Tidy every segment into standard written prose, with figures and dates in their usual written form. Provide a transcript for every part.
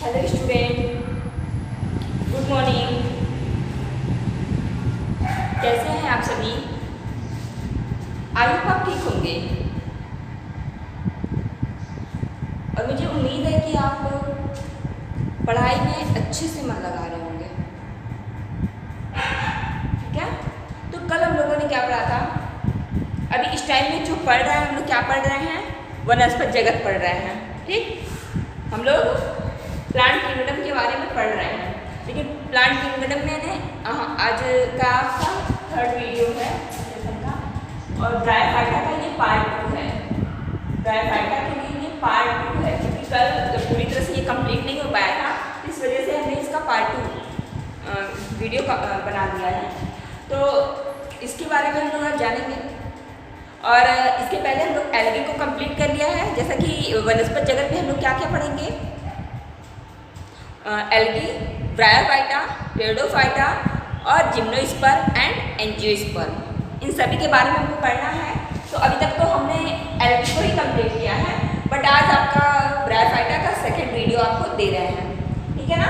Hello student, good morning. कैसे हैं आप सभी? आई होप आप ठीक होंगे और मुझे उम्मीद है कि आप पढ़ाई में अच्छे से मन लगा रहे होंगे। ठीक है, तो कल हम लोगों ने क्या पढ़ा था? अभी इस टाइम में जो पढ़ रहे हैं हम लोग क्या पढ़ रहे हैं? वनस्पति जगत पढ़ रहे हैं। ठीक, हम लोग प्लांट किंगडम के बारे में पढ़ रहे हैं, लेकिन प्लांट किंगडम में आज का आपका थर्ड वीडियो है और ब्रायोफाइटा का ये पार्ट 2 है। ब्रायोफाइटा के लिए ये पार्ट 2 है, क्योंकि कल पूरी तरह से ये कंप्लीट नहीं हो पाया था, इस वजह से हमने इसका पार्ट 2 वीडियो बना दिया है। तो इसके बारे में हम लोग आज जानेंगे और इसके पहले हम लोग एल्गी को कंप्लीट कर लिया है। जैसा कि वनस्पति जगत में हम लोग क्या क्या पढ़ेंगे? एल्गी, ब्रायोफाइटा, टेरिडोफाइटा और जिम्नोस्पर्म एंड एंजियोस्पर्म, इन सभी के बारे में हमको पढ़ना है। तो अभी तक तो हमने एल्गी को ही कंप्लीट किया है, बट आज आपका ब्रायोफाइटा का सेकंड वीडियो आपको दे रहे हैं। ठीक है ना?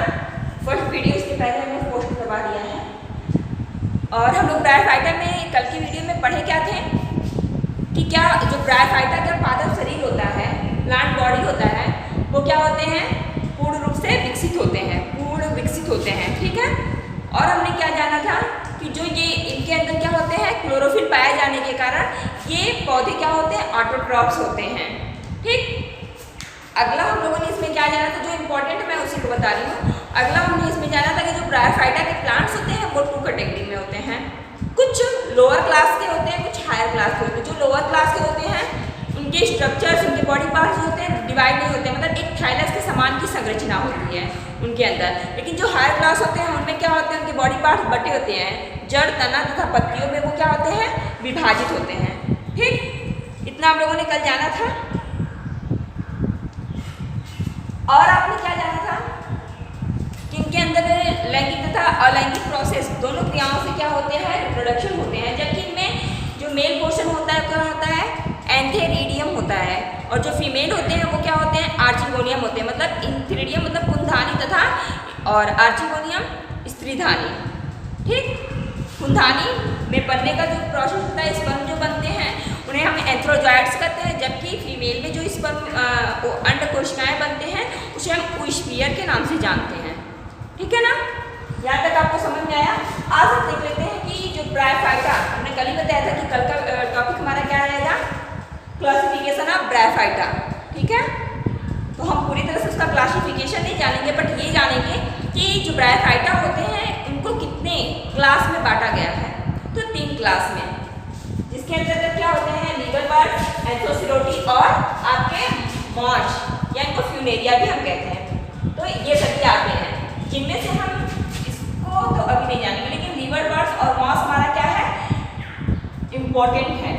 फर्स्ट वीडियो इसके पहले हमने पोस्ट करवा दिया है। और हम लोग ब्रायोफाइटा में कल की वीडियो में पढ़े क्या थे कि क्या जो ब्रायोफाइटा का पादप शरीर होता है, प्लांट बॉडी होता है, वो क्या होते हैं? पूर्ण रूप से विकसित होते हैं, पूर्ण विकसित होते हैं। ठीक है, और हमने क्या जाना था कि जो ये इनके अंदर क्या होते हैं? क्लोरोफिल पाए जाने के कारण ये पौधे क्या होते हैं? ऑटोट्रॉफ्स होते हैं। ठीक, अगला हम लोगों ने इसमें क्या जाना था, जो इम्पोर्टेंट है मैं उसी को बता रही हूँ। अगला हमने इसमें जाना था कि जो ब्रायोफाइटा के प्लांट्स होते हैं वो 2 कैटेगरी में होते हैं। कुछ लोअर क्लास के होते हैं, कुछ हायर क्लास के होते हैं। जो लोअर क्लास के होते हैं उनके स्ट्रक्चर्स, उनके बॉडी पार्ट्स होते हैं डिवाइड नहीं होते हैं, मतलब एक थाइलस के समान की संरचना होती है उनके अंदर। लेकिन जो हायर क्लास होते हैं उनमें क्या होते हैं? उनके बॉडी पार्ट्स बटे होते हैं, जड़, तना तथा पत्तियों में वो क्या होते हैं? विभाजित होते हैं। ठीक, इतना हम लोगों ने कल जाना था। और आपने क्या जाना था कि इनके अंदर लैंगिक तथा अलैंगिक प्रोसेस दोनों क्रियाओं से क्या होते हैं? रिप्रोडक्शन होते हैं। जबकि इनमें जो मेल पोर्शन होता है क्या होता है? एंथेरिडियम होता है, और जो फीमेल होते हैं वो क्या होते हैं? आर्चिगोनियम होते हैं। मतलब इंथेरिडियम मतलब पुंधानी तथा और आर्चिगोनियम स्त्रीधानी। ठीक, पुंधानी में बनने का जो प्रोसेस होता है, स्पर्म जो बनते हैं उन्हें हम एंथ्रोजॉइड्स कहते हैं। जबकि फीमेल में जो स्पर्म अंड कोशिकाएं बनते हैं उसे हम ओस्पियर के नाम से जानते हैं। ठीक है ना? यहाँ तक आपको समझ में आया? आज हम देख लेते हैं कि जो ब्रायोफाइटा, हमने कल ही बताया था कि कल का टॉपिक हमारा क्या रहेगा? Classification of bryophyta. ठीक है, तो हम पूरी तरह से उसका क्लासिफिकेशन नहीं जानेंगे, बट ये जानेंगे कि जो ब्रायोफाइटा होते हैं उनको कितने क्लास में बांटा गया है। तो 3 क्लास में, जिसके अंतर्गत क्या होते हैं? लीवर बर्ड, एंथोसिरोटी और आपके मॉच या इनको फ्यूनेरिया भी हम कहते हैं। तो ये सभी आते हैं, जिनमें से हम इसको तो अभी नहीं जानेंगे, लेकिन लीवर बर्ड्स और मॉस हमारा क्या है? इम्पोर्टेंट है।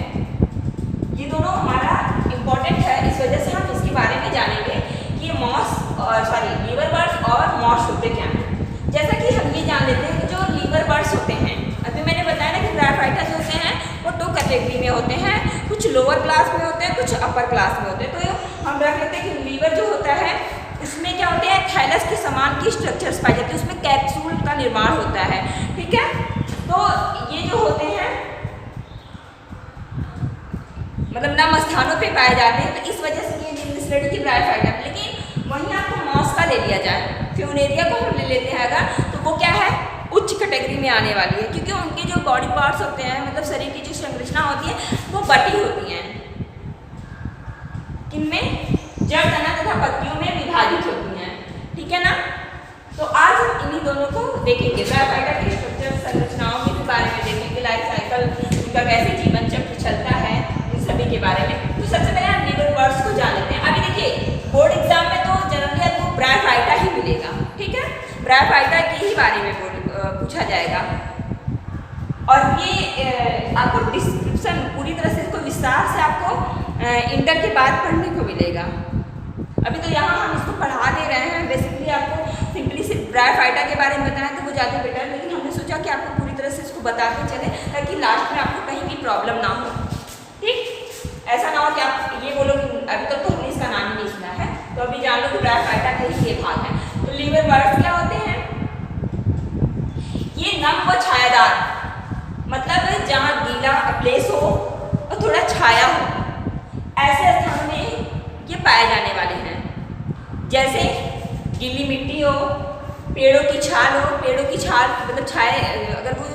ये दोनों हमारा इम्पोर्टेंट है, इस वजह से हम इसके बारे में जानेंगे कि लीवर बर्ड्स और मॉस होते क्या हैं। जैसा कि हम ये जान लेते हैं कि जो लीवर बर्ड्स होते हैं, अभी मैंने बताया ना कि ब्रायोफाइटा जो होते हैं वो 2 कैटेगरी में होते हैं, कुछ लोअर क्लास में होते हैं, कुछ अपर क्लास में होते हैं। तो हम रख लेते हैं कि लीवर जो होता है उसमें क्या होते हैं? थाइलस के समान की स्ट्रक्चर्स पाई जाती है, उसमें कैप्सूल का निर्माण होता है। ठीक है, तो ये जो होते हैं मतलब नम स्थानों पे पाए जाते हैं, तो इस वजह से ये निम्न की ब्रायोफाइटा। लेकिन वहीं आपको मॉस का ले लिया जाए, फ्यूनेरिया को हम ले लेते हैं अगर, तो वो क्या है? उच्च कैटेगरी में आने वाली है, क्योंकि उनके जो बॉडी पार्ट्स होते हैं, मतलब शरीर की जो संरचना होती है वो बटी होती है। किनमें? जड़, तना तथा पत्तियों में विभाजित होती हैं। ठीक है ना? तो आज हम इन्हीं दोनों को देखेंगे, ब्रायोफाइटा के स्ट्रक्चर, संरचनाओं के बारे में देखेंगे, लाइफ साइकिल उनका कैसे जीवन चक्र चलता है, सभी के बारे में। तो सबसे पहले हम लीवर बर्ड्स को जान लेते हैं। अभी देखिए बोर्ड एग्जाम में तो जनरली आपको ब्रायोफाइटा ही मिलेगा। ठीक है, ब्रायोफाइटा के ही बारे में पूछा जाएगा, और ये आपको डिस्क्रिप्शन पूरी तरह से इसको विस्तार से आपको इंटर के बाद पढ़ने को मिलेगा। अभी तो यहाँ हम इसको पढ़ा दे रहे हैं, बेसिकली आपको सिंपली सिर्फ ब्रायोफाइटा के बारे में बताना तो वो ज़्यादा बेटर, लेकिन हमने सोचा कि आपको पूरी तरह से इसको बताते चले ताकि लास्ट में आपको कहीं भी प्रॉब्लम ना हो। ठीक, ऐसा ना हो कि आप ये बोलो कि अभी तक तो हमने इसका नाम ही नहीं सुना है, तो अभी जान लो कि ब्रायोफाइटा के ही ये भाग है। तो लीवर बर्ड्स क्या होते हैं, ये नम व छायादार, मतलब जहाँ गीला प्लेस हो और थोड़ा छाया हो, ऐसे स्थानों में ये पाए जाने वाले हैं। जैसे गीली मिट्टी हो, पेड़ों की छाल हो, पेड़ों की छाल मतलब छाए, अगर वो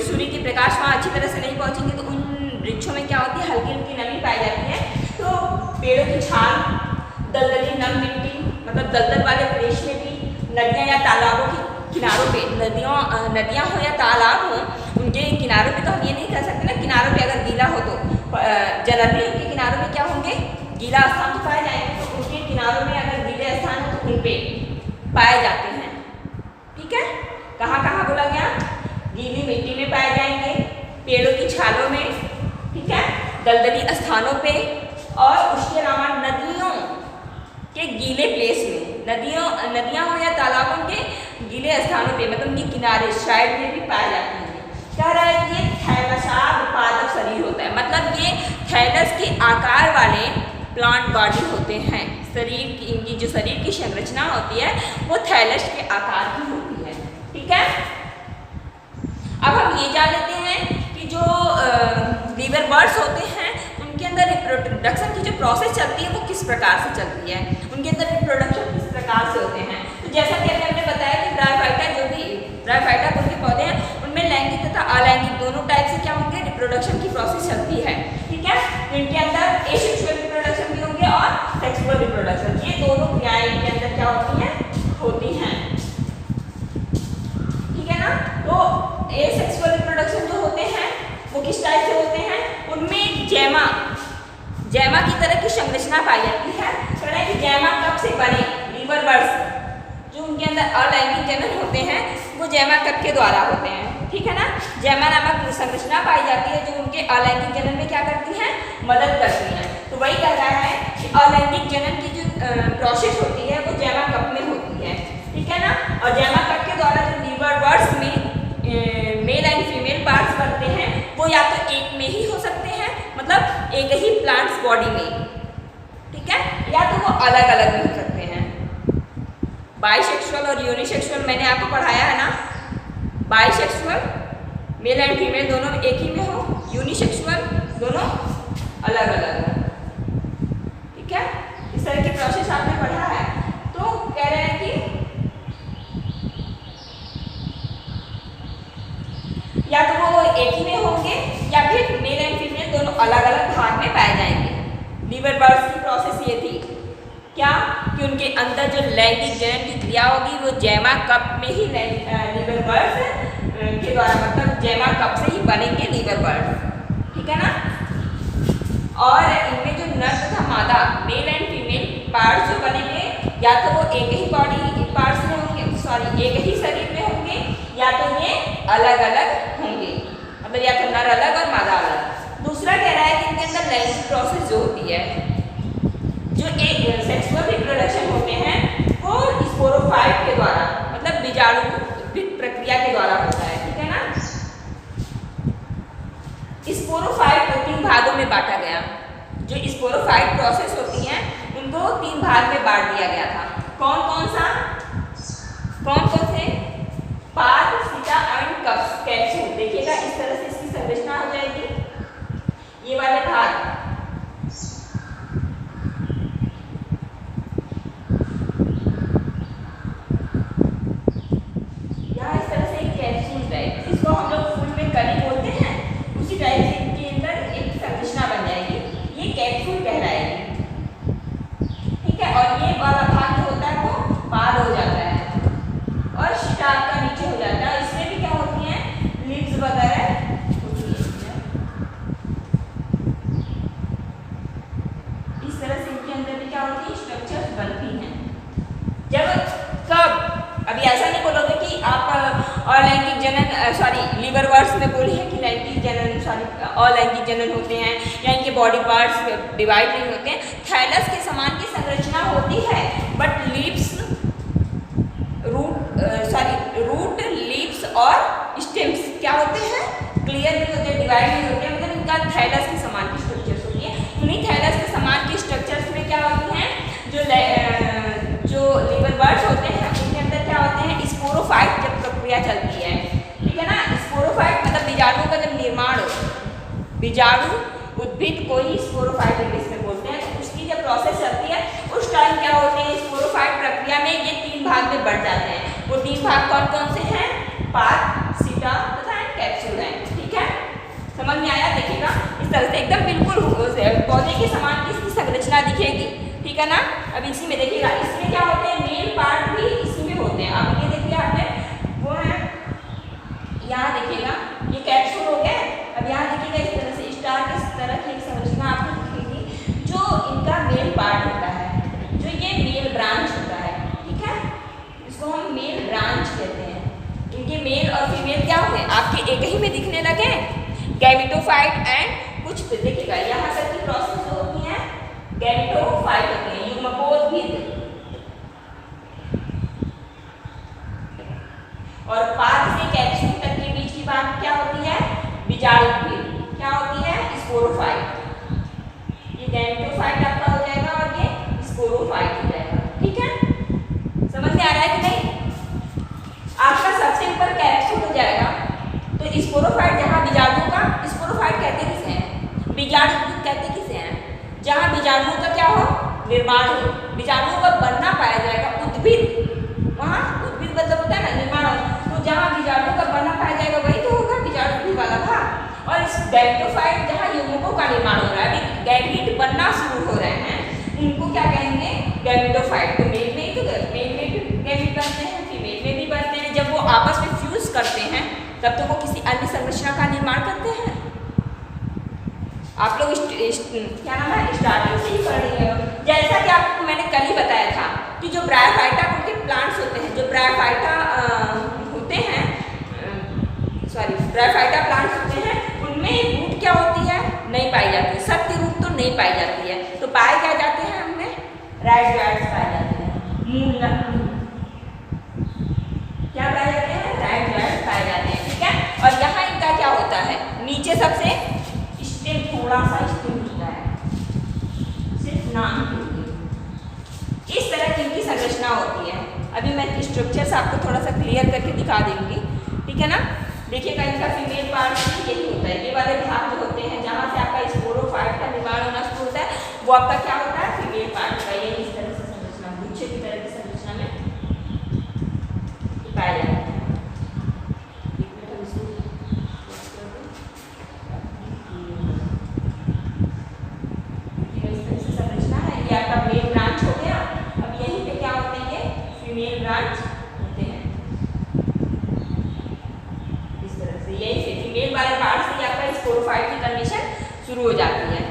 सूर्य के प्रकाश वहाँ अच्छी तरह से नहीं पहुँचेंगे तो उन वृक्षों में क्या होती है, हल्की हल्की नमी पाई जाती है। तो पेड़ों की छाल, दलदली नम मिट्टी, मतलब दलदल वाले प्रदेश में भी, नदियाँ या तालाबों के किनारों पे, नदियाँ हो या तालाब हो, उनके किनारों पे तो हम ये नहीं कह सकते ना, किनारों पे अगर गीला हो तो जनरली उनके किनारों में क्या होंगे, गीला स्थान तो पाए जाएंगे, तो उनके किनारों में अगर गीले स्थान हो तो उन पे पाए जाते हैं। ठीक है, कहाँ कहाँ बोला गया, गीली मिट्टी में पाए जाएंगे, पेड़ों की छालों में, ठीक है, दलदली स्थानों पे, और उसके अलावा नदियों के गीले प्लेस में, नदियाँ हो या तालाबों के गीले स्थानों पे, मतलब उनके किनारे साइड में भी पाए जाते हैं। कह रहा है कि ये थैलसाद पादप शरीर होता है, मतलब ये थैलस के आकार वाले प्लांट बॉडी होते हैं। शरीर की, इनकी जो शरीर की संरचना होती है वो थैलस के आकार की होती है। ठीक है, अब हम ये जान लेते हैं कि जो लीवर बर्ड्स होते हैं उनके अंदर रिप्रोडक्शन की जो प्रोसेस चलती है वो किस प्रकार से चलती है, उनके अंदर रिप्रोडक्शन किस प्रकार से होते हैं। तो जैसा कि हमने बताया कि ब्रायोफाइटा, जो भी ब्रायोफाइटा कुल के पौधे हैं उनमें लैंगिक तथा अलैंगिक दोनों टाइप से क्या होंगे, रिप्रोडक्शन की प्रोसेस चलती है। ठीक है, इनके अंदर एसेक्सुअल रिप्रोडक्शन भी होंगे और सेक्सुअल रिप्रोडक्शन, ये दोनों क्रियाएं इनके अंदर क्या होती हैं। ठीक है ना, तो एसेक्सुअल रिप्रोडक्शन जो होते हैं वो किस टाइप से होते हैं, उनमें जैमा की तरह की संरचना पाई जाती है। कह रहे हैं कि जैमा कब से बने, लीवर बर्ड्स जो उनके अंदर अलैंगिक जनन होते हैं वो जैमा कप के द्वारा होते हैं। ठीक है ना, जैमा नामक संरचना पाई जाती है जो उनके अलैंगिक जनन में क्या करती है, मदद करती है। तो वही कह रहा है कि अलैंगिक जनन की जो प्रोसेस होती है वो जैमा कप में होती है। ठीक है ना, और जैमा कप के द्वारा जो लीवर बर्ड्स में मेल एंड फीमेल पार्ट्स बनते हैं वो या तो एक में ही हो सकते हैं, मतलब एक ही प्लांट्स बॉडी में, ठीक है, या तो वो अलग अलग भी हो सकते हैं। बाइसेक्सुअल और यूनिसेक्सुअल मैंने आपको पढ़ाया है ना, बाइसेक्सुअल मेल एंड फीमेल दोनों एक ही में हो, यूनिसेक्सुअल दोनों अलग अलग हो। ठीक है, इस तरह की प्रोसेस आपने पढ़ा है। तो कह रहे हैं कि या तो वो एक ही में होंगे या फिर मेल एंड फीमेल दोनों अलग अलग भाग में पाए जाएंगे। लीवर बर्ड्स की प्रोसेस ये थी क्या, कि उनके अंदर जो लैंगिक जनन की क्रिया होगी वो जैमा कप में ही लीवर बर्ड्स के द्वारा, मतलब जैमा कप से ही बनेंगे लीवर बर्ड्स। ठीक है ना, और इनमें जो नर तथा मादा मेल एंड फीमेल पार्ट्स जो बनेंगे या तो वो एक ही बॉडी पार्ट्स में होंगे, सॉरी एक ही शरीर में होंगे, या तो ये अलग अलग होंगे, मतलब या तो नर अलग और मादा अलग। दूसरा कह रहा है कि इनके अंदर लैंगिक प्रोसेस जो होती है, जो एक सेक्सुअल रिप्रोडक्शन होते हैं वो स्पोरोफाइट के द्वारा, मतलब बीजाणुविद प्रक्रिया के द्वारा होता है। ठीक है ना, स्पोरोफाइट को 3 भागों में बांटा गया। जो स्पोरोफाइट प्रोसेस होती है उनको 3 भाग में बांट दिया गया था। कौन कौन से, पाद, सीटा एंड कैप्सूल। देखिएगा इस तरह से इसकी संरचना हो जाएगी, ये वाले भाग अलैंगिक जनन, सॉरी लीवर बर्ड्स में बोली है कि लैंगिक जनन, सॉरी अलैंगिक जनन होते हैं या इनके बॉडी पार्ट्स डिवाइड नहीं होते हैं। थैलस के समान की संरचना होती है बट लीव्स, रूट लीव्स और स्टेम्स क्या होते हैं, क्लियर नहीं होते, डिवाइड नहीं होते, मतलब इनका थैलस के समान की स्ट्रक्चर्स होती है। उन्हीं थैलस के समान की स्ट्रक्चर्स में क्या होती हैं, जो लीवर बर्ड्स होते हैं उनके अंदर बीजाणु उद्भिद को ही स्पोरोफाइट इंग्लिश में बोलते हैं। तो उसकी जब प्रोसेस चलती है उस टाइम क्या होते हैं, स्पोरोफाइट प्रक्रिया में ये 3 भाग में बढ़ जाते हैं। वो 3 भाग कौन कौन से हैं, पाद, सीटा तथा कैप्सूल हैं। ठीक है, समझ में आया? देखिएगा इस तरह से एकदम बिल्कुल पौधे के समान की इसकी संरचना दिखेगी। ठीक है ना। अब इसी में देखिएगा इसमें क्या होते हैं, मेन पार्ट भी इसी में होते हैं। अब ये देखिए आपने वो है, यहाँ देखिएगा ये कैप्सूल हो गया। अब यहाँ देखिएगा इस तरह से स्टार की इस तरह की एक संरचना आपको दिखेगी जो इनका मेल पार्ट होता है, जो ये मेल ब्रांच होता है। ठीक है, इसको हम मेल ब्रांच कहते हैं। इनके मेल और फीमेल क्या हुए आपके एक ही में दिखने लगे, गैमेटोफाइट एंड कुछ देखिएगा यहाँ तक की प्रोसेस जो होती है गैमेटोफाइट होते हैं, युग्मकोद्भिद। और पाद से कैप्सूल तक के बीच की बात क्या होती है, बीजाणुद्भिद। क्या होती है, स्पोरोफाइट। ये गैमेटोफाइट आपका हो जाएगा और ये स्पोरोफाइट हो जाएगा। ठीक है, समझ में आ रहा है कि नहीं? आपका सबसे ऊपर कैप्सूल हो जाएगा। तो स्पोरोफाइट जहाँ बीजाणु का, स्पोरोफाइट कहते किसे हैं, बीजाणुद्भिद कहते किसे हैं, जहाँ बीजाणु का क्या हो, निर्माण हो, बीजाणु का बनना पाया जाएगा। उद्भिद, वहाँ उद्भिद मतलब होता है ना निर्माण, तो जहाँ बीजाणु का बनना पाया जाएगा वही तो होगा बीजाणुद्भिद वाला भाग। और इस गैमेटोफाइट जहाँ युग्मकों का निर्माण हो रहा है, गैमीट बनना शुरू हो रहे हैं, उनको क्या कहेंगे, गैमेटोफाइट। तो मेल में ही तो मेल में भी गैमीट बनते हैं, फीमेल में भी बनते हैं। जब वो आपस में फ्यूज करते हैं तब तो वो किसी अन्य संरचना का निर्माण करते हैं। आप लोग क्या नाम है, स्टार्टिंग से ही पढ़ रहे हो। जैसा कि आपको मैंने कल ही बताया था कि जो ब्रायोफाइटा के प्लांट्स होते हैं, जो ब्रायोफाइटा होते हैं, ब्रायोफाइटा प्लांट्स होते हैं, उनमें रूट क्या होती है, नहीं पाई जाती है। सत्य रूट तो नहीं पाई जाती है, तो पाए क्या जाते हैं उनमें, राइजोइड्स पाए जाते हैं। मूल क्या पाए जाते हैं, राइजोइड्स पाए जाते हैं। ठीक है, और यहाँ इनका क्या होता है, नीचे सबसे स्टेम, थोड़ा सा स्टेम होता है, सिर्फ नाम के लिए। इस तरह की इनकी संरचना होती है। अभी मैं स्ट्रक्चर्स आपको थोड़ा सा क्लियर करके दिखा दूंगी। ठीक है ना। देखिएगा इनका फीमेल पार्ट यही होता है, ये वाले भाग जो होते हैं जहाँ से आपका स्पोरोफाइट का निर्माण होना शुरू होता है, वो आपका क्या होता है, फीमेल पार्ट का। ये इस तरह से संरचना, गुच्छे की तरह की संरचना में पाया जाता है। संरचना है, ये आपका मेल ब्रांच हो गया। अब यहीं पे क्या होते हैं, ये फीमेल ब्रांच होते हैं। इस तरह से यही से फीमेल वाले पार्ट से आपका स्पोरोफाइट की कंडीशन शुरू हो जाती है।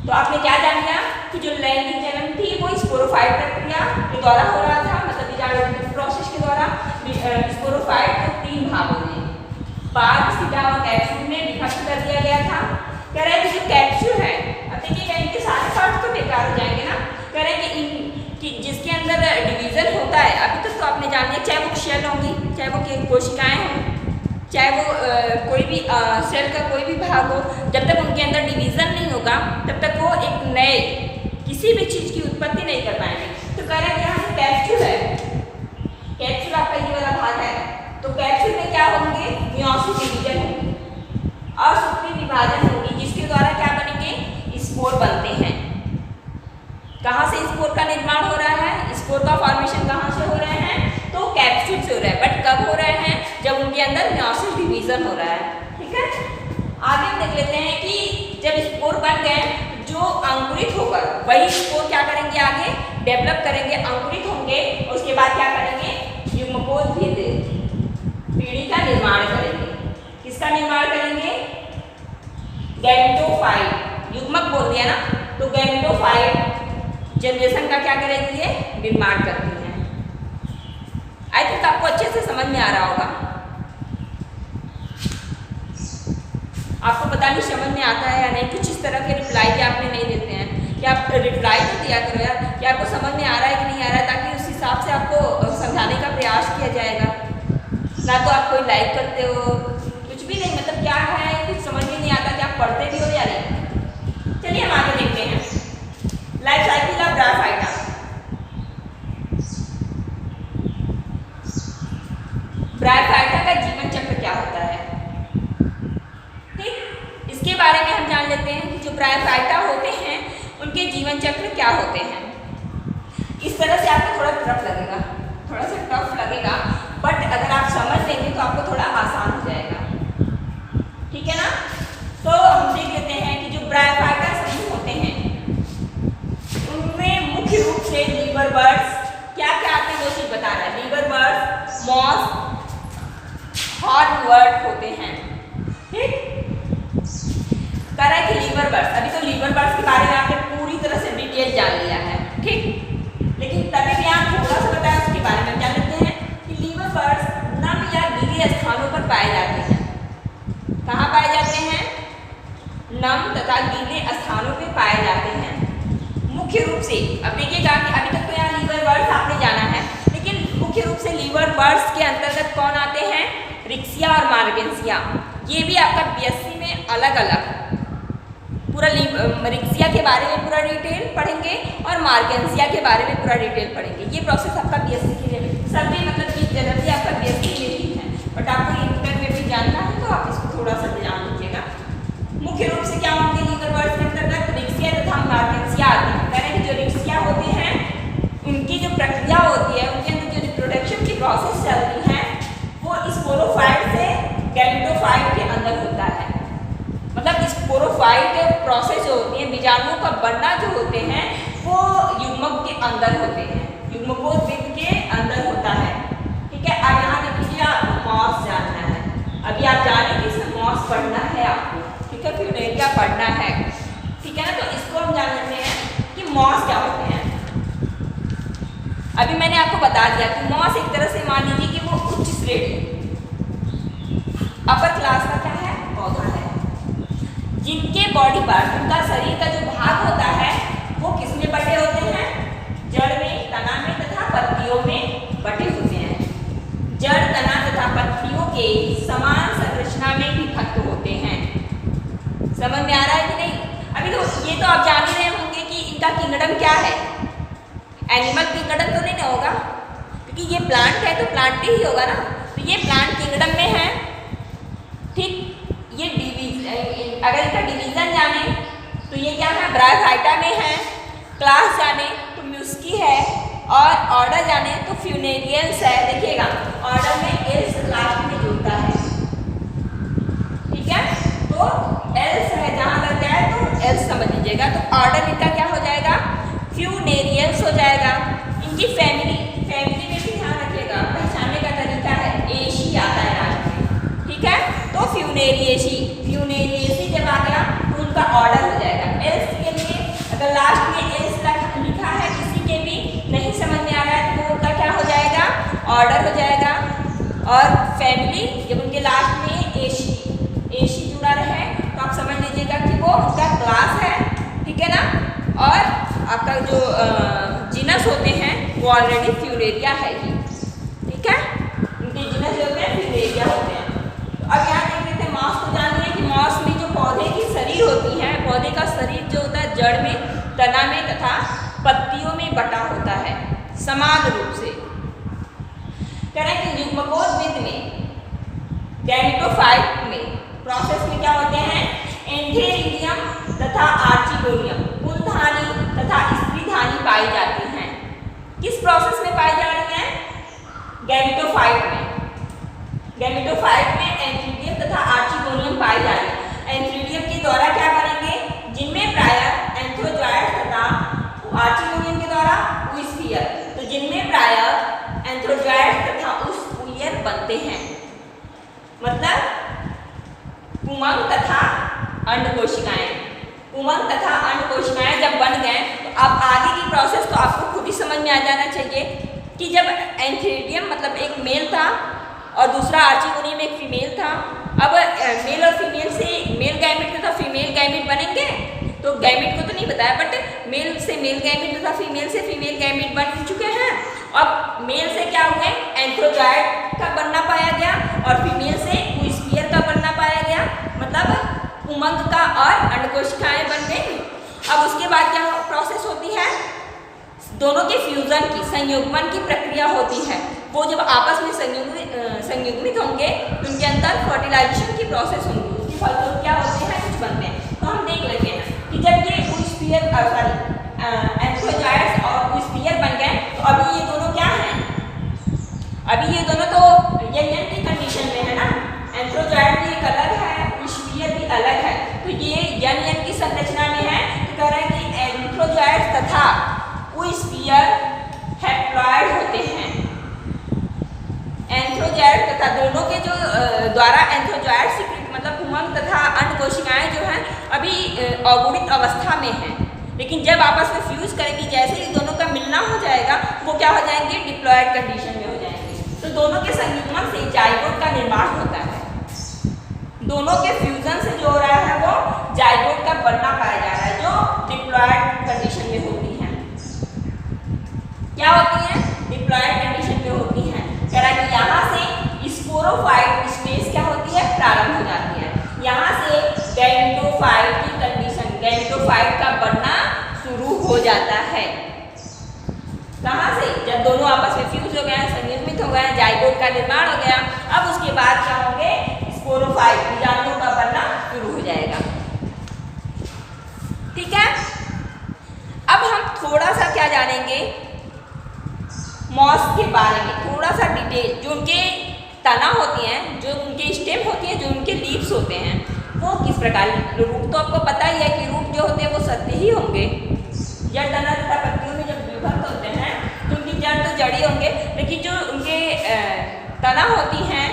तो आपने क्या जान लिया कि जो लैंगिक जन्म थी वो स्पोरोफाइट प्रक्रिया के द्वारा हो रहा था, मतलब बीजाणु प्रोसेस के द्वारा। स्पोरोफाइट को 3 भागों में, पाद, सीटा और कैप्सूल में विभक्त कर दिया गया था। कह रहे हैं कि जो कैप्सूल है, अब देखिएगा इनके सारे पार्ट तो बेकार हो जाएंगे ना। कह रहे हैं कि जिसके अंदर डिवीजन होता है, अभी तक तो आपने जान लिया, चाहे वो शेल होंगी, चाहे वो कोशिकाएं हों, चाहे वो कोई भी सेल का कोई भी भाग हो, जब तक उनके अंदर डिवीजन नहीं होगा तब तक वो एक नए किसी भी चीज़ की उत्पत्ति नहीं कर पाएंगे। तो कह रहे हैं यहाँ कैप्सूल है, कैप्सूल आपका ये वाला भाग है, तो कैप्सूल में क्या होंगे, मियोसिस डिवीजन होंगी और सूक्ष्म विभाजन होगी, जिसके द्वारा क्या बनेंगे, स्पोर बनते हैं। कहाँ से स्पोर का निर्माण हो रहा है, स्पोर का फॉर्मेशन कहाँ से हो रहे हैं, तो कैप्सूल से हो रहा है। बट कब हो रहे हैं, जब उनके अंदर मियोसिस डिवीजन हो रहा है। ठीक है, आगे हम देख लेते हैं कि जब स्पोर बन गए, जो अंकुरित होकर वही स्पोर क्या करेंगे, आगे डेवलप करेंगे, अंकुरित होंगे, उसके बाद क्या करेंगे, युग्मकोद्भिद पीढ़ी का निर्माण करेंगे। किसका निर्माण करेंगे, गैमेटोफाइट, युग्मक बोल दिया ना, तो गैमेटोफाइट जनरेशन का क्या करेंगे, ये निर्माण करती हैं। आई थिंक आपको अच्छे से समझ में आ रहा होगा। आपको पता नहीं समझ में आता है या नहीं, कुछ इस तरह के रिप्लाई भी आपने नहीं देते हैं कि आप रिप्लाई तो दिया करो यार कि आपको समझ में आ रहा है कि नहीं आ रहा है, ताकि उस हिसाब से आपको समझाने का प्रयास किया जाएगा। ना तो आप कोई लाइक करते हो, कुछ भी नहीं, मतलब क्या है कुछ समझ में नहीं आता कि आप पढ़ते भी हो या नहीं। चलिए हम आगे देखते हैं। Life cycle of bryophyta. Bryophyta का जीवन चक्र क्या होता है, ब्रायोफाइटा होते हैं उनके जीवन चक्र क्या होते हैं। इस तरह से आपको थोड़ा टफ लगेगा, थोड़ा सा टफ लगेगा, बट अगर आप समझ लेंगे तो आपको थोड़ा आसान हो जाएगा, ठीक है ना। तो हम देख लेते हैं कि जो ब्रायोफाइटा समूह होते हैं उनमें मुख्य रूप से लीवर बर्ड्स, क्या क्या आते हैं वो चीज बता रहा है, लीवर बर्ड्स, मॉस, हॉर्नवर्ट होते हैं, ठीक। कह रहा है कि लीवर बर्ड्स, अभी तो लीवर बर्ड्स के बारे में आपने पूरी तरह से डिटेल जान लिया है, ठीक। लेकिन तभी भी आप थोड़ा सा बताया उसके बारे में जान लेते हैं कि लीवर बर्ड्स नम या गीले स्थानों पर पाए जाते हैं। कहाँ पाए जाते हैं? नम तथा गीले स्थानों पे पाए जाते हैं। मुख्य रूप से अब देखिएगा कि अभी तक तो यहाँ लीवर बर्ड्स आपने जाना है, लेकिन मुख्य रूप से लीवर बर्ड्स के अंतर्गत कौन आते हैं? रिक्सिया और मार्गेंसिया। ये भी आपका बीएससी में अलग अलग पूरा रिक्सिया के बारे में पूरा डिटेल पढ़ेंगे और मार्गेंसिया के बारे में पूरा डिटेल पढ़ेंगे। ये प्रोसेस आपका बीएससी के लिए सभी मतलब कि जनरली आपका बीएससी के लिए ही है, बट आपको इंटर में भी जानना है तो आप इसको थोड़ा सा जान लीजिएगा। मुख्य रूप से क्या होंगे लीवर बर्ड्स के अंतर्गत? रिक्सिया तथा मार्गेंसिया आते हैं। कह रहे हैं कि जो रिक्सिया होते हैं उनकी जो प्रक्रिया होती है, उनके अंदर जो रिप्रोडक्शन की प्रोसेस चलती है वो स्पोरोफाइट से गैमेटोफाइट के अंदर होता है। मतलब स्पोरोफाइट प्रोसेस जो होती है, बीजाणुओं का बनना जो होते हैं वो युग्मक के अंदर होते हैं, युग्मकोद्भिद के अंदर होता है, ठीक है। अब यहाँ देख लीजिए आपको मॉस जानना है, अभी आप जानेंगे इसमें मॉस पढ़ना है आपको, ठीक है, फ्यूनेरिया पढ़ना है, ठीक है ना। तो इसको हम जान लेते हैं कि मॉस क्या होते हैं। अभी मैंने आपको बता दिया कि मॉस एक तरह से मान लीजिए कि वो उच्च श्रेणी अपर क्लास का क्या है? पौधा है, जिनके बॉडी पार्ट, उनका शरीर का जो भाग होता है वो किसमें बटे होते हैं? जड़ में, तना में तथा पत्तियों में बटे होते हैं। जड़, तना तथा पत्तियों के समान संरचना में विभक्त होते हैं। समझ में आ रहा है कि नहीं? अभी तो ये तो आप जान ही रहे होंगे कि इनका किंगडम क्या है। एनिमल किंगडम तो नहीं ना होगा, क्योंकि ये प्लांट है तो प्लांट ही होगा ना। तो ये प्लांट किंगडम में है, ठीक। ये अगर इसका डिवीजन जाने तो ये क्या है? ब्रायोफाइटा में है। क्लास जाने तो म्यूस्की है, और ऑर्डर जाने तो फ्यूनेरियल्स है। देखिएगा ऑर्डर में एल्स लास्ट में जुड़ता है, ठीक है। तो एल्स है, जहाँ लग जाए तो एल्स समझ लीजिएगा। तो ऑर्डर इनका क्या हो जाएगा? फ्यूनेरियल्स हो जाएगा। इनकी फैमिली में भी ध्यान रखिएगा, पहचानने का तरीका है एशी आता है लास्ट में, ठीक है। तो फ्यूनेरियेशी जब आ गया तो उनका ऑर्डर हो जाएगा। एल्स के लिए अगर लास्ट में एल्स लिखा है, किसी के भी नहीं समझ में आ रहा है तो उनका क्या हो जाएगा? ऑर्डर हो जाएगा। और फैमिली जब उनके लास्ट में एशी जुड़ा रहे तो आप समझ लीजिएगा कि वो उनका क्लास है, ठीक है ना। और आपका जो जीनस होते हैं वो ऑलरेडी फ्यूनेरिया है ही, ठीक है। उनके जीनस जो होते हैं फ्यूनेरिया होते हैं। अब यहाँ देख लेते हैं मॉस को जान लिया कि मॉस में जो पौधे की शरीर होती है, पौधे का शरीर जो होता है जड़ में, तना में तथा पत्तियों में बटा होता है समान रूप से। कह रहे हैं कि युग्मकोद्भिद में, गैमेटोफाइट में प्रोसेस में क्या होते हैं? एंथेरिडियम तथा आर्चिगोनियम पुंधानी तथा स्त्रीधानी पाई जाती हैं। किस प्रोसेस में पाई जा रही हैं? गैमेटोफाइट में। गैमेटोफाइट में एंथ्रीडियम तथा आर्चिगोनियम पाई जा रही है। एंथ्रीडियम के द्वारा क्या बनेंगे? जिनमें प्रायः एंथ्रोजॉयड तथा आर्चिगोनियम के द्वारा उस्फियर, तो जिनमें प्रायः एंथ्रोजॉयड तथा उस्फियर बनते हैं। मतलब पुमंग तथा अंडकोशिकाएं, पुमंग तथा अंडकोशिकाएं जब बन गए तो अब आगे की प्रोसेस तो आपको खुद ही समझ में आ जाना चाहिए कि जब एंथ्रीडियम मतलब एक मेल था और दूसरा आर्चिगोनियम एक फीमेल था। अब मेल और फीमेल से मेल गैमेट तथा फीमेल गैमेट बनेंगे, तो गैमेट को तो नहीं बताया, बट मेल से मेल गैमेट तथा फीमेल से फीमेल गैमेट बन चुके हैं। अब मेल से क्या हुए? एंथ्रोजॉयड का बनना पाया गया और फीमेल से उस्फियर का बनना पाया गया, मतलब पुमंग का और अंडकोशिकाएं बन गई। अब उसके बाद क्या प्रोसेस होती है? दोनों के फ्यूजन की, संयुग्मन की प्रक्रिया होती है। वो जब आपस में संयुग्मित होंगे तो उनके अंदर फर्टिलाइजेशन की प्रोसेस होंगी, उसके फलस्वरूप क्या होते हैं? कुछ बनते हैं। तो हम देख लेते हैं, स्फीयर एंथ्रोजॉइड्स और ओ स्फीयर बन गए, तो अभी ये दोनों क्या हैं? अभी ये दोनों तो यन की कंडीशन में है ना, एंथ्रोजॉइड भी एक अलग है, ओ स्फीयर भी अलग है, तो ये यन की संरचना में है। तो कह रहे हैं कि एंथ्रोजॉइड्स तथा ओ स्फीयर हैप्लॉइड होते हैं। एंथ्रोजॉइड तथा दोनों के जो द्वारा एंथ्रोजॉइड सिक्रीट मतलब उमंग तथा अन्य कोशिकाएं जो हैं अभी अगुणित अवस्था में हैं, लेकिन जब आपस में फ्यूज करेंगी, जैसे ही दोनों का मिलना हो जाएगा, वो क्या हो जाएंगे? डिप्लॉयड कंडीशन में हो जाएंगे। तो दोनों के संयुग्मन से जाइगोट का निर्माण होता है। दोनों के फ्यूजन से जो हो रहा है वो जाइगोट का बनना पाया जा रहा है, जो डिप्लॉयड कंडीशन में होती है। क्या होती है? डिप्लॉयड कंडीशन में होती है। कह रहा है कि यहाँ से स्पोरोफाइट स्टेज क्या होती है? प्रारंभ हो जाती है। यहाँ से गैमेटोफाइट की कंडीशन, गैमेटोफाइट का बनना शुरू हो जाता है। कहाँ से? जब दोनों आपस में फ्यूज हो गए, संयुग्मित हो गए, जाइगोट का निर्माण हो गया, अब उसके बाद क्या होंगे? स्पोरोफाइट, बीजाणुओं का बनना शुरू हो जाएगा। ठीक है, अब हम थोड़ा सा क्या जानेंगे मॉस के बारे में, थोड़ा सा डिटेल। जो उनके तना होती हैं, जो उनके स्टेम होती हैं, जो उनके लीव्स होते हैं, वो किस प्रकार, रूट तो आपको पता ही है कि रूट जो होते हैं वो सतही ही होंगे। जड़ तना तथा पत्तियों में जब विभक्त होते हैं तो उनकी जड़ तो जड़ी होंगे, लेकिन जो उनके तना होती हैं,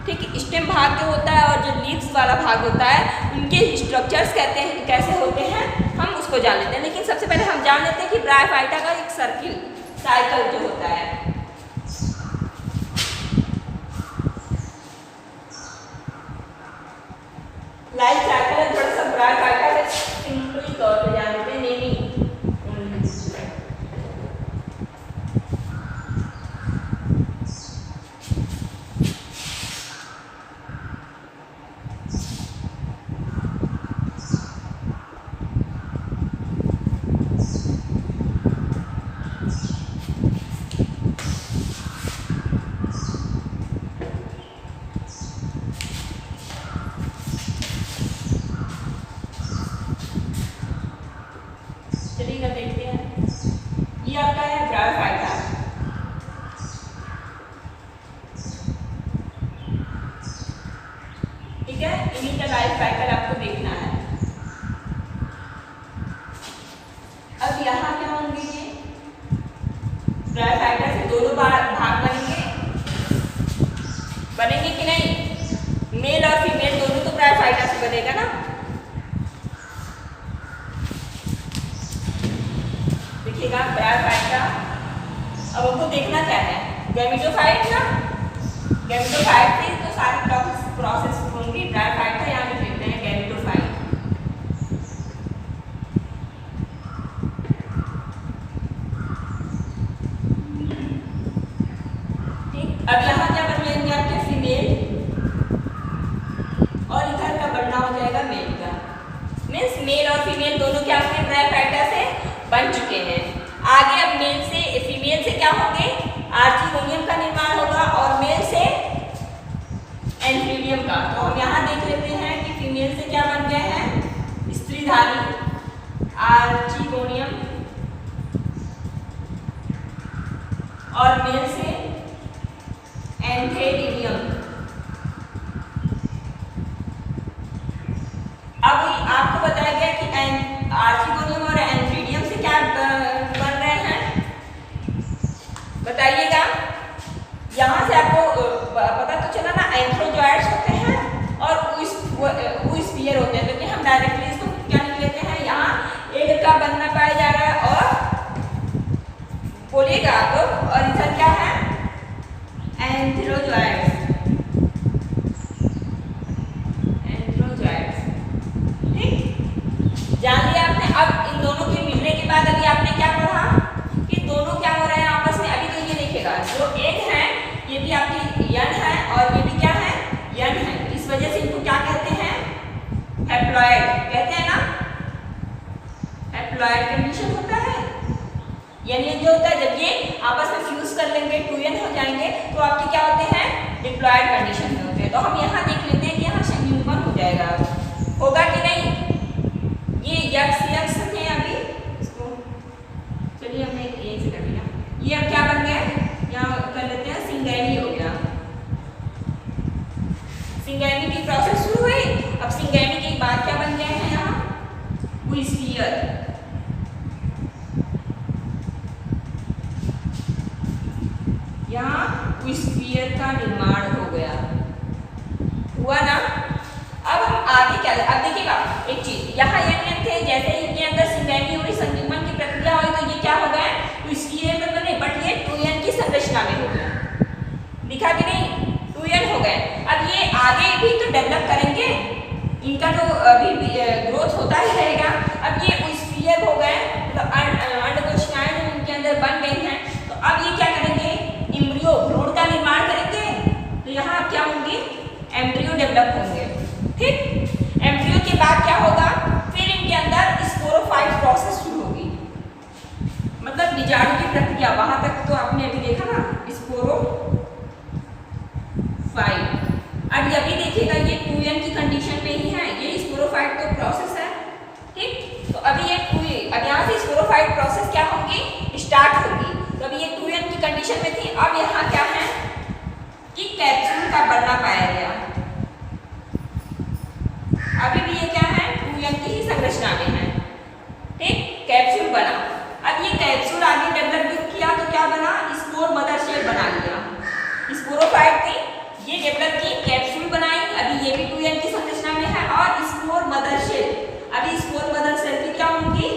ठीक, स्टेम भाग जो होता है और जो लीव्स वाला भाग होता है, उनके स्ट्रक्चर्स कहते हैं कैसे होते हैं, हम उसको जान लेते हैं। लेकिन सबसे पहले हम जान लेते हैं कि ब्रायोफाइटा का एक साइकिल जो होता है। लाइफ साइकिल थोड़ा सा ब्रायोफाइटा का सिंपल तौर पे जान लेते हैं। देखते हैं, ये आपका है ब्रायोफाइटा। ठीक है, इन्हीं का लाइफ साइकिल आपको देखना है। अब यहाँ क्या होंगे? ये ब्रायोफाइटा से दोनों भाग बनेंगे कि नहीं? मेल और फीमेल दोनों तो ब्रायोफाइटा से बनेगा ना। देखिएगा ब्रायोफाइटा, अब हमको देखना क्या है? गैमेटोफाइट ना, गैमेटोफाइट से तो सारी प्रोसेस होंगी। ब्रायोफाइटा यहाँ पे देखते हैं गैमेटोफाइट। ठीक, अब यहाँ क्या बन जाएंगे आपके? फीमेल, और इधर का बनना हो जाएगा मेल का। मीन्स मेल और फीमेल दोनों क्या होंगे? ब्रायोफाइटा से बन चुके हैं। आगे अब मेल से फीमेल से क्या होंगे? आर्चिगोनियम का निर्माण होगा, और मेल से एंथ्रीडियम का। तो हम यहाँ देख लेते हैं कि फीमेल से क्या बन गए हैं? स्त्रीधारी आर्चिगोनियम, और मेल से एंथेरिडियम। अब आपको बताया गया कि आर्चिगोनियम और एंथ्रीडियम से क्या बन रहे हैं, बताइएगा। यहाँ से आपको पता तो चला ना, एंथ्रोजॉइड्स होते हैं और ओ स्फीयर होते हैं, लेकिन हम डायरेक्टली इसको क्या लिख लेते हैं? यहाँ एक का बनना पाया जा रहा है, और बोलिएगा आप, और इधर क्या है? एंथ्रोजॉइड्स। जान लिया आपने। अब इन दोनों के मिलने के बाद अभी आपने क्या पढ़ा कि दोनों क्या हो रहे हैं आपस में? अभी तो ये देखिएगा, जो एक है ये भी आपकी यन है, और ये भी क्या है? यन है। इस वजह से इनको क्या कहते हैं? हैप्लॉइड कहते हैं ना। हैप्लॉइड कंडीशन होता है। यानी जो होता है जब ये आपस में फ्यूज कर लेंगे, 2n हो जाएंगे, तो आपके क्या होते हैं? डिप्लॉइड कंडीशन में होते हैं। तो हम यहाँ देख लेते हैं कि यहाँ संयुग्मन हो जाएगा, होगा कि नहीं? ये यक्स थे अभी, स्फीयर, यहाँ स्फीयर का निर्माण हो गया, हुआ ना। अब हम आगे क्या, अब देखिएगा एक चीज, यहाँ ये नियम थे जैसे इनके अंदर सिंगैमी हुई, संयुग्मन की प्रक्रिया हुई तो ये क्या हो गया, तो स्फीयर में बने, बट ये 2n की संरचना में हो गया, दिखा कि नहीं, 2n हो गए। अब ये आगे भी तो डेवलप करेंगे, इनका तो अभी ग्रोथ होता ही रहेगा। अब ये स्फीयर हो गए, मतलब अंडकोशिकाएं जो इनके अंदर बन गई हैं, तो अब ये क्या करेंगे, एम्ब्रियो, भ्रूण का निर्माण करेंगे, तो यहाँ क्या होंगे, एम्ब्रियो डेवलप होंगे, ठीक। एम्ब्रियो के बाद क्या होगा, फिर इनके अंदर स्पोरोफाइट प्रोसेस शुरू होगी, मतलब बीजाणु की प्रक्रिया, वहां तक तो आपने अभी देखा ना, स्पोरोफाइट। अब अभी देखिएगा ये 2n की कंडीशन में ही है, ये स्पोरोफाइट तो प्रोसेस है, ठीक। तो अभी ये 2, अब यहाँ से स्पोरोफाइट प्रोसेस क्या होगी, स्टार्ट होगी। तो अभी ये 2n की कंडीशन में थी, अब यहाँ क्या है कि कैप्सूल का बनना पाया गया, अभी भी ये क्या है, 2n की ही संरचना में है, ठीक, कैप्सूल बना। अब ये कैप्सूल आगे डेवलप किया तो क्या बना, स्पोर मदर सेल बना लिया, स्पोरोफाइट थी, ये डेवलप की, कैप्सूल बनाई, अभी ये भी 2n की संरचना में है, और स्पोर मदर सेल, अभी स्पोर मदर सेल भी क्या होंगी,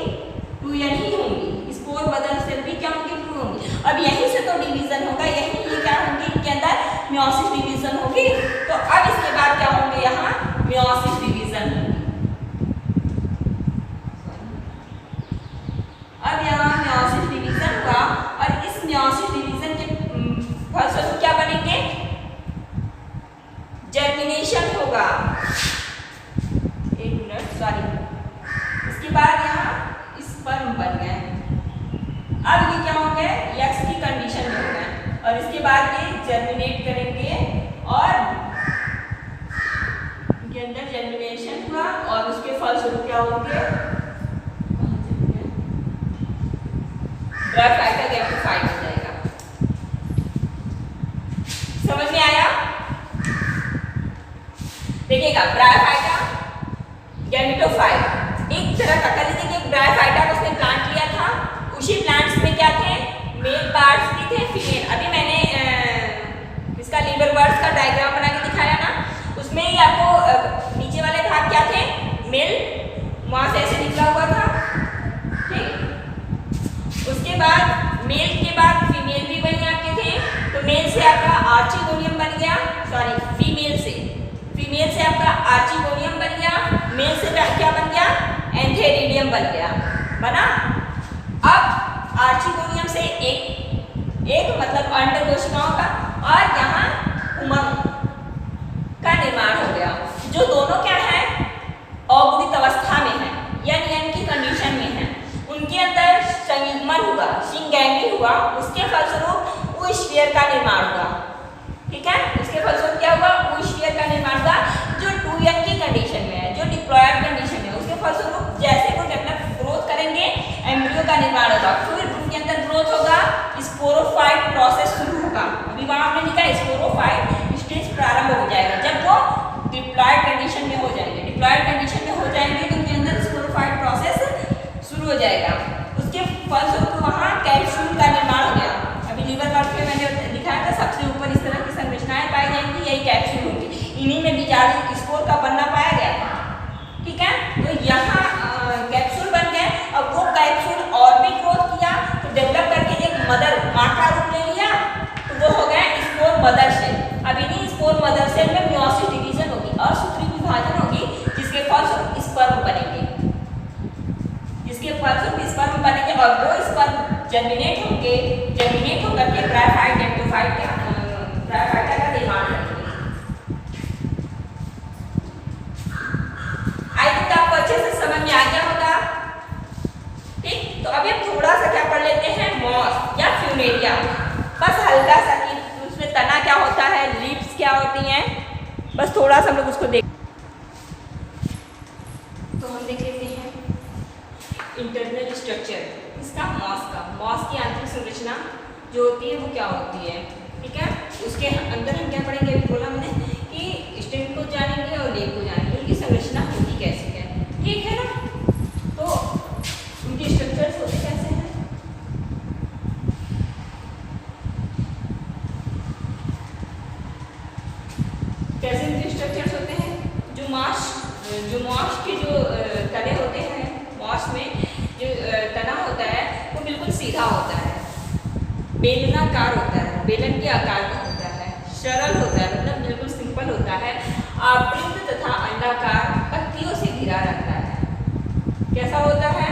2n ही होंगी, स्पोर मदर सेल भी क्या होंगी, 2 होंगी। अब यहीं से तो डिवीजन होगा, यहीं ये क्या होंगी, इनके अंदर मियोसिस डिवीजन होगी, तो अब इसके बाद क्या होंगे, यहाँ मियोसिस डिवीजन होगी। अब यहाँ मियोसिस डिवीजन हुआ, और इस मियोसिस डिवीजन के फलस्वरूप क्या बनेंगे, जर्मिनेशन होगा, एक मिनट सॉरी, इसके बाद यहाँ स्पर्म बन गए, अब ये क्या होंगे, यक्स की कंडीशन में हो गए, और इसके बाद ये जर्मिनेट करेंगे, और इनके अंदर जर्मिनेशन हुआ, और उसके फलस्वरूप क्या होंगे, ब्रायोफाइटा गैमेटोफाइट हो जाएगा। समझ में आया, देखिएगा ब्रायोफाइटा गैमेटोफाइट एक तरह का, कर लीजिए कि एक ब्रायोफाइटा का उसने प्लांट लिया था, उसी प्लांट्स में क्या थे, मेल पार्ट्स भी थे, फीमेल। अभी मैंने इसका लीवर बर्ड्स का डायग्राम बना के दिखाया ना, उसमें ही आपको नीचे वाले भाग क्या थे, मेल, वहां से ऐसे निकला हुआ था, ठीक। उसके बाद मेल के बाद फीमेल भी वही आपके थे, तो मेल से आपका आर्चिगोनियम बन गया, सॉरी फीमेल से आपका आर्चिगोनियम बन गया, मेल से क्या बन गया, एंथेरिडियम बन गया, बना। अब आर्चिगोनियम से एक मतलब अंड कोशिकाओं का, और यहाँ उमंग का निर्माण हो गया, जो दोनों क्या है, अवगुणित अवस्था में है, n की कंडीशन में है, उनके अंदर संयुग्मन हुआ, सिंगैमी हुआ, उसके फलस्वरूप ऊष्फीयर का निर्माण हुआ, ठीक है। उसके फलस्वरूप क्या हुआ, ऊष्फीयर का निर्माण हुआ, जो 2n की कंडीशन में है, जो डिप्लॉयड कंडीशन में है, उसके फलस्वरूप जैसे वो डेवलप ग्रोथ करेंगे, एम्ब्रियो का निर्माण होगा, फिर उनके अंदर ग्रोथ होगा, स्पोरोफाइट प्रोसेस शुरू होगा, अभी वहां हमने लिखा स्पोरोफाइट स्टेज प्रारंभ हो जाएगा, जब वो डिप्लॉयड कंडीशन में हो जाएंगे, डिप्लॉयड कंडीशन में हो जाएंगे तो उनके अंदर स्पोरोफाइट प्रोसेस शुरू हो जाएगा, उसके फलस्वरूप वहाँ कैप्सूल का निर्माण हो गया। अभी लीवर बर्ड में मैंने दिखाया था, सबसे ऊपर इस तरह की संरचनाएं पाई जाएंगी, यही कैप्सूल होंगी, इन्हीं में बीजाणु स्पोर का बनना पाया गया था, ठीक है। तो यहाँ कैप्सूल बन गए, अब वो कैप्सूल और भी ग्रोथ किया, तो डेवलप करके एक मदर, माँ का रूप ले लिया, तो वो हो गया स्पोर मदर सेल। अब इन्हीं स्पोर मदर सेल में मियोसिस डिवीजन होगी, असूत्रीय विभाजन होगी, जिसके फलस्वरूप स्पर्म बनेंगे, स्पर्म बनेंगे, और वो स्पर्म जर्मिनेट होंगे, जर्मिनेट होकर के ब्रायोफाइट गैमेटोफाइट ब्रायोफाइटा का निर्माण करेंगे। आई थिंक आपको अच्छे से समझ में आ गया होगा, ठीक। तो अभी हम थोड़ा सा क्या पढ़ लेते हैं, मॉस या फ्यूमेरिया, बस हल्का सा कि उसमें तना क्या होता है, लीव्स क्या होती हैं, बस थोड़ा सा हम लोग उसको देख, तो हम देख लेते हैं इंटरनल स्ट्रक्चर इसका, मॉस की आंतरिक संरचना जो होती है वो क्या होती है, ठीक है। उसके अंदर हम क्या पढ़ेंगे, अभी बोला हमने कि स्टेम को जानेंगे और लेग को जानेंगे, उनकी संरचना होती कैसी है, ठीक है ना। तो सीधा होता है, बेलनाकार होता है, बेलन के आकार का होता है, सरल होता है मतलब बिल्कुल सिंपल होता है, आवृत तथा अंडाकार पत्तियों से घिरा रहता है। कैसा होता है?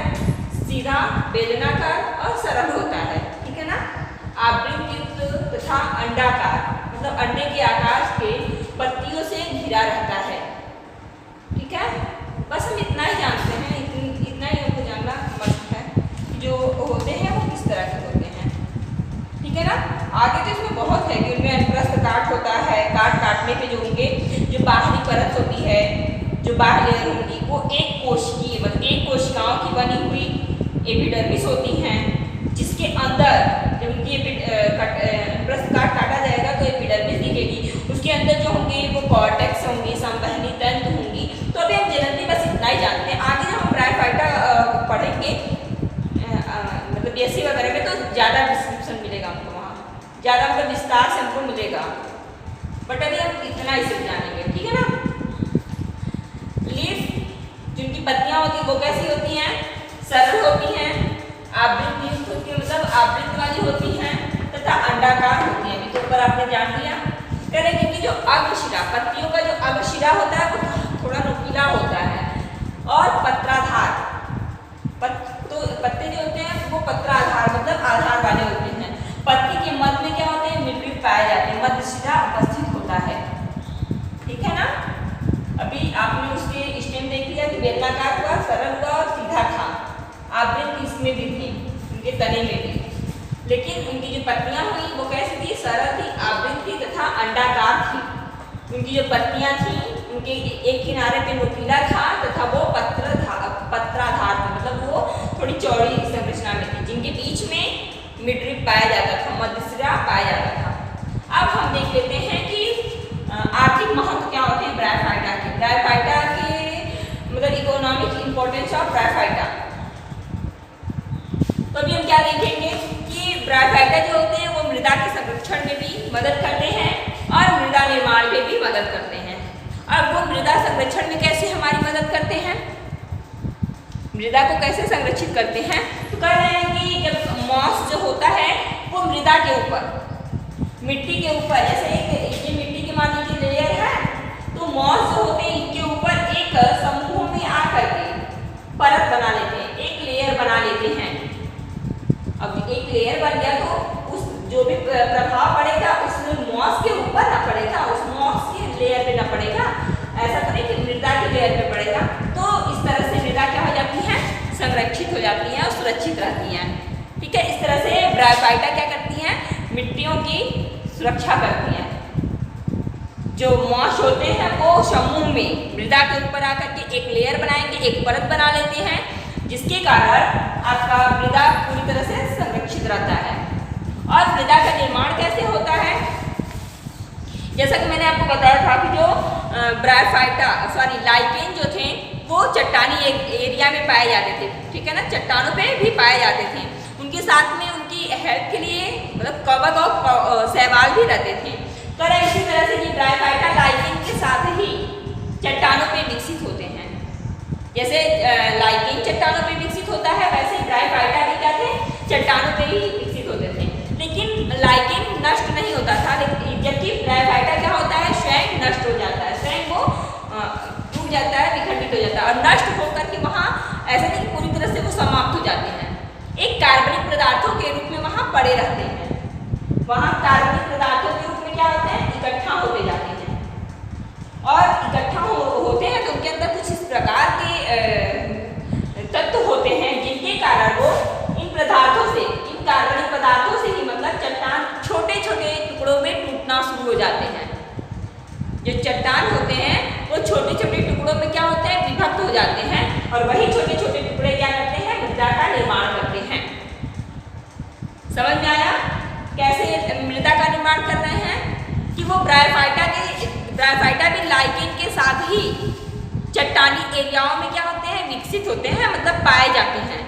सीधा, बेलनाकार और सरल होता है, ठीक है ना। आवृत तथा अंडाकार मतलब अंडे के आकार के पत्तियों से घिरा रहता है, ठीक है। बस हम इतना ही जानते हैं, इतना ही हमको जानना मस्त है जो होते हैं वो किस तरह के होते हैं, ठीक है ना। आगे तो इसमें बहुत है कि उनमें अनुप्रस्थ काट होता है, काट काटने पे जो उनके जो बाहरी परत होती है, जो बाहर लेयर होगी वो एक कोशिकीय मतलब एक कोशिकाओं की बनी हुई एपिडर्मिस होती हैं, जिसके अंदर जब उनकी अनुप्रस्थ काट काटा जाएगा तो एपिडर्मिस दिखेगी, उसके अंदर जो होंगे वो कॉर्टेक्स होंगी, संवहनी तंतु होंगी। तो अभी हम जनरली बस इतना ही जानते हैं। आगे जब हम ब्रायोफाइटा पढ़ेंगे मतलब बीएससी वगैरह में तो ज़्यादा डिस्क्रिप्शन मिलेगा हमको, वहाँ ज़्यादा मतलब विस्तार से हमको मिलेगा, बट अभी हम इतना ही सिर्फ जानेंगे, ठीक है ना। लीफ जिनकी पत्तियाँ होती हैं वो कैसी होती हैं? सरल होती हैं, आवृत युक्त होती है मतलब आवृत वाली होती हैं तथा अंडाकार होती हैं। अभी तो ऊपर आपने जान लिया। कह रहे हैं कि जो अग्रशिरा, पत्तियों का जो अग्रशिरा होता है वो थोड़ा नुकीला होता है और पत्राधार, तो पत्ते जो होते हैं वो पत्राधार मतलब आधार वाले होते हैं। पत्ती के मध्य में क्या होते हैं? मिडरिप पाए जाते हैं, मध्यशिरा उपस्थित होता है, ठीक है ना। अभी आपने उसके स्टेम देख लिया कि बेलनाकार हुआ, सरल हुआ और सीधा था। आवृत इसमें भी थी, उनके तने में भी, लेकिन उनकी जो पत्तियां हुई वो कैसी थी? सरल थी, आवृत थी तथा अंडाकार थी। उनकी जो पत्तियां थी उनके एक किनारे पे नुकीला था तथा वो पत्राधार था मतलब वो थोड़ी चौड़ी संरचना में थी, जिनके बीच में मिडरिप पाया जाता था, मध्यशिरा पाया जाता था। अब हम देख लेते हैं कि आर्थिक महत्व क्या होते हैं ब्रायोफाइटा के। ब्रायोफाइटा के मतलब इकोनॉमिक इंपॉर्टेंस ऑफ ब्रायोफाइटा। तो अभी हम क्या देखेंगे कि ब्रायोफाइटा जो होते हैं वो मृदा के संरक्षण में भी मदद करते हैं और मृदा निर्माण में भी मदद करते हैं। अब वो मृदा संरक्षण में कैसे हमारी मदद करते हैं? मृदा को कैसे संरक्षित करते हैं? तो कह रहे हैं कि जब मॉस जो होता है वो मृदा के ऊपर, मिट्टी के ऊपर, जैसे ये मिट्टी की मान लीजिए लेयर है, तो मॉस जो होते हैं इनके ऊपर एक समूह में आकर के परत बना लेते हैं, एक लेयर बना लेते हैं। अब एक लेयर बन गया तो उस जो भी प्रभाव पड़ेगा उस मॉस के ऊपर ना पड़ेगा, उस मॉस के लेयर पे ना पड़ेगा, ऐसा तो नहीं कि मृदा के लेयर पे पड़ेगा। तो इस तरह से मृदा क्या हो जाती है? संरक्षित हो जाती है और सुरक्षित रहती हैं, ठीक है। इस तरह से ब्रायोफाइटा क्या करती हैं? मिट्टियों की सुरक्षा करती हैं। जो मॉस होते हैं वो समूह में मृदा के ऊपर आकर के एक लेयर बनाएंगे, एक परत बना लेते हैं, जिसके कारण आपका मृदा पूरी तरह से संरक्षित रहता है। और मृदा का निर्माण कैसे होता है? जैसा कि मैंने आपको बताया था कि जो लाइकेन जो थे वो चट्टानी एरिया में पाए जाते थे, ठीक है ना, चट्टानों पे भी पाए जाते थे। उनके साथ में उनकी हेल्प के लिए मतलब कवक और शैवाल भी रहते थे। तो इसी तरह से ये ब्रायोफाइटा लाइकेन के साथ ही चट्टानों पे विकसित होते हैं। जैसे लाइकेन चट्टानों पे विकसित होता है, वैसे ब्रायोफाइटा भी क्या थे? चट्टानों पे ही विकसित होते थे। लेकिन लाइकेन नष्ट नहीं होता था, जबकि ब्रायोफाइटा क्या होता है? स्वयं नष्ट हो जाता है, स्वयं वो टूट जाता है, विखंडित हो जाता है। और नष्ट होकर के वहाँ ऐसा नहीं पूरी तरह से वो समाप्त हो जाते हैं, एक कार्बनिक पदार्थों के रूप में वहाँ पड़े रहते हैं। वहाँ कार्बनिक पदार्थों के रूप में क्या होते हैं? इकट्ठा होते जाते हैं। और इकट्ठा होते हैं तो उनके अंदर कुछ इस प्रकार के तत्व होते हैं जिनके कारण वो इन पदार्थों से, इन कार्बनिक पदार्थों से ही मतलब चट्टान छोटे छोटे टुकड़ों में टूटना शुरू हो जाते हैं। जो चट्टान होते हैं वो छोटे छोटे टुकड़ों में क्या होते हैं? विभक्त हो जाते हैं, और वही छोटे छोटे टुकड़े क्या करते हैं? मृदा का निर्माण करते हैं। समझ में आया कैसे मृदा का निर्माण कर रहे हैं? कि वो ब्रायोफाइटा भी लाइकेन के साथ ही चट्टानी एरियाओं में क्या होते हैं? विकसित होते हैं, मतलब पाए जाते हैं।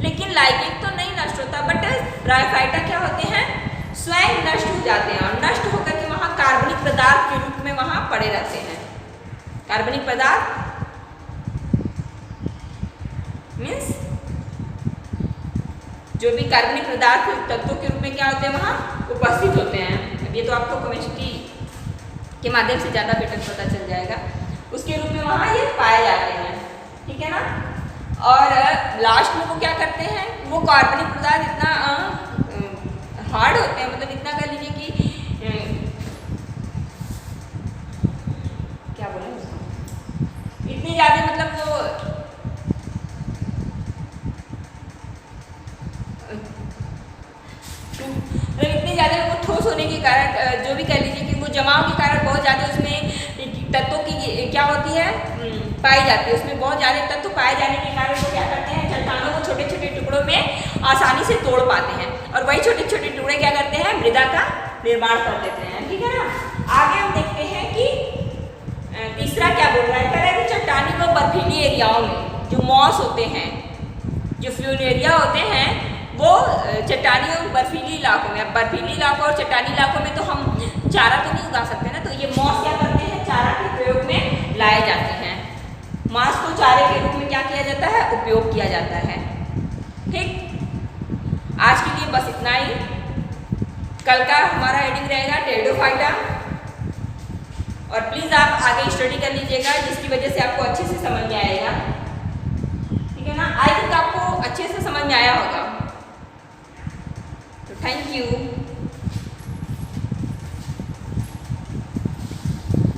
लेकिन लाइकेन तो नहीं नष्ट होता, बट ब्रायोफाइटा क्या होते हैं? स्वयं नष्ट हो जाते हैं, और नष्ट होकर के वहाँ कार्बनिक पदार्थ के रूप में वहाँ पड़े रहते हैं। कार्बनिक पदार्थ मीन्स जो भी कार्बनिक पदार्थ तत्वों के रूप में क्या होते हैं वहाँ उपस्थित होते हैं। अब ये तो आपको केमिस्ट्री के माध्यम से ज़्यादा बेटर पता चल जाएगा। उसके रूप में वहाँ ये पाए जाते हैं, ठीक है ना। और लास्ट में वो क्या करते हैं, वो कार्बनिक पदार्थ इतना हार्ड होते हैं, मतलब इतना कर लीजिए कि क्या बोले उसको, इतनी ज़्यादा मतलब वो इतने ज़्यादा वो ठोस होने के कारण, जो भी कह लीजिए कि वो जमाव के कारण बहुत ज़्यादा उसमें तत्वों की क्या होती है पाई जाती है। उसमें बहुत ज़्यादा तत्व पाए जाने के कारण वो क्या करते हैं, चट्टानों को छोटे छोटे टुकड़ों में आसानी से तोड़ पाते हैं और वही छोटे छोटे टुकड़े क्या करते हैं, मृदा का निर्माण कर देते हैं, ठीक है ना। आगे हम देखते हैं कि तीसरा क्या बोल रहा है, कह रहा है कि चट्टानी व बर्फीली एरियाओं में जो मॉस होते हैं, जो फ्यूनेरिया होते हैं, वो चट्टानी और बर्फीली इलाकों में, अब बर्फीली इलाकों और चट्टानी इलाकों में तो हम चारा तो नहीं उगा सकते ना, तो ये मॉस क्या करते हैं, चारा के प्रयोग में लाए जाते हैं। मांस को चारे के रूप में क्या किया जाता है, उपयोग किया जाता है। ठीक, आज के लिए बस इतना ही। कल का हमारा हेडिंग रहेगा टेरिडोफाइटा, और प्लीज़ आप आगे स्टडी कर लीजिएगा जिसकी वजह से आपको अच्छे से समझ में आएगा, ठीक है ना। आई थिंक आपको अच्छे से समझ में आया होगा, तो थैंक यू।